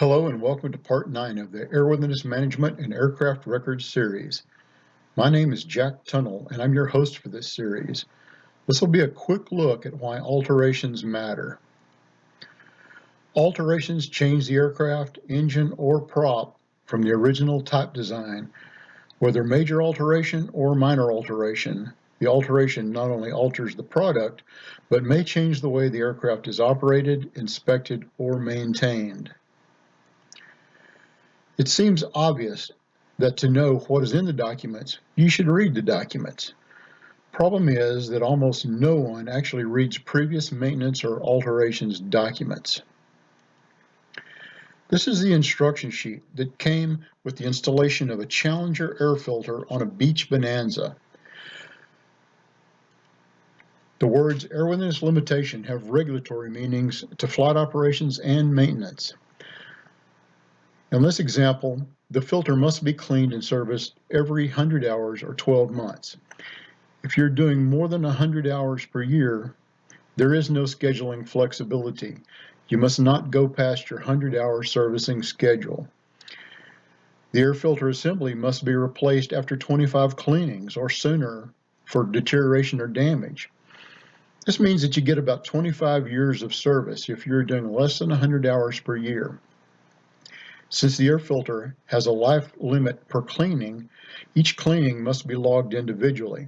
Hello and welcome to Part 9 of the Airworthiness Management and Aircraft Records series. My name is Jack Tunnell and I'm your host for this series. This will be a quick look at why alterations matter. Alterations change the aircraft, engine, or prop from the original type design. Whether major alteration or minor alteration, the alteration not only alters the product, but may change the way the aircraft is operated, inspected, or maintained. It seems obvious that to know what is in the documents, you should read the documents. Problem is that almost no one actually reads previous maintenance or alterations documents. This is the instruction sheet that came with the installation of a Challenger air filter on a beach Bonanza. The words airworthiness limitation have regulatory meanings to flight operations and maintenance. In this example, the filter must be cleaned and serviced every 100 hours or 12 months. If you're doing more than 100 hours per year, there is no scheduling flexibility. You must not go past your 100-hour servicing schedule. The air filter assembly must be replaced after 25 cleanings or sooner for deterioration or damage. This means that you get about 25 years of service if you're doing less than 100 hours per year. Since the air filter has a life limit per cleaning, each cleaning must be logged individually.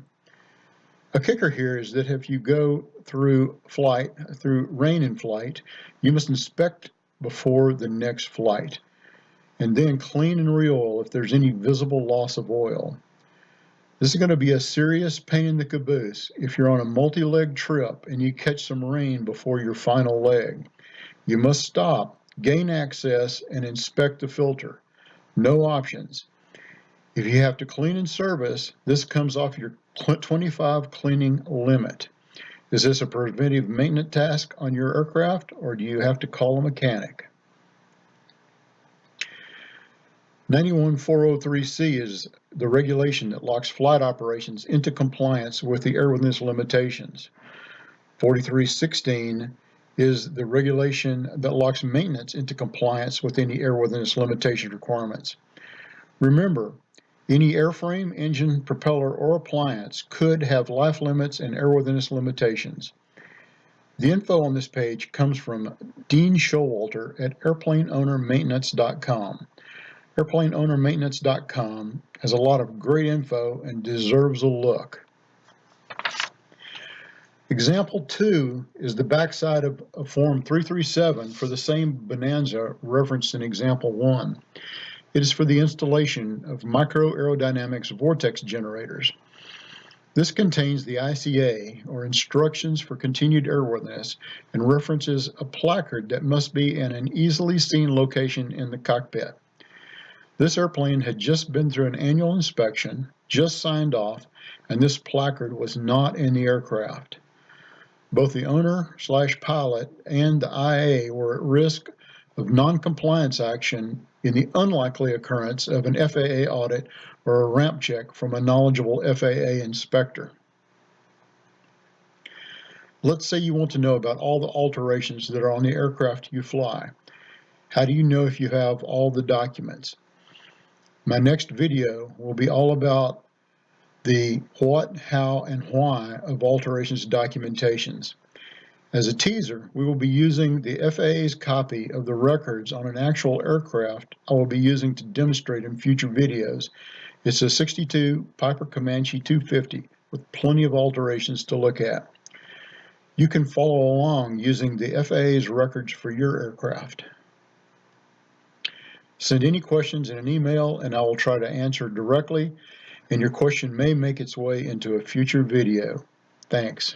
A kicker here is that if you go through rain in flight, you must inspect before the next flight, and then clean and re-oil if there's any visible loss of oil. This is going to be a serious pain in the caboose if you're on a multi-leg trip and you catch some rain before your final leg. You must stop, gain access, and inspect the filter. No options. If you have to clean and service, this comes off your 25 cleaning limit. Is this a preventive maintenance task on your aircraft, or do you have to call a mechanic? 91403C is the regulation that locks flight operations into compliance with the airworthiness limitations. 4316 is the regulation that locks maintenance into compliance with any airworthiness limitation requirements. Remember, any airframe, engine, propeller, or appliance could have life limits and airworthiness limitations. The info on this page comes from Dean Showalter at airplaneownermaintenance.com. Airplaneownermaintenance.com has a lot of great info and deserves a look. Example 2 is the backside of Form 337 for the same Bonanza referenced in Example 1. It is for the installation of microaerodynamics vortex generators. This contains the ICA, or Instructions for Continued Airworthiness, and references a placard that must be in an easily seen location in the cockpit. This airplane had just been through an annual inspection, just signed off, and this placard was not in the aircraft. Both the owner/pilot and the IA were at risk of non-compliance action in the unlikely occurrence of an FAA audit or a ramp check from a knowledgeable FAA inspector. Let's say you want to know about all the alterations that are on the aircraft you fly. How do you know if you have all the documents? My next video will be all about the what, how, and why of alterations documentations. As a teaser, we will be using the FAA's copy of the records on an actual aircraft I will be using to demonstrate in future videos. It's a 62 Piper Comanche 250 with plenty of alterations to look at. You can follow along using the FAA's records for your aircraft. Send any questions in an email and I will try to answer directly, and your question may make its way into a future video. Thanks.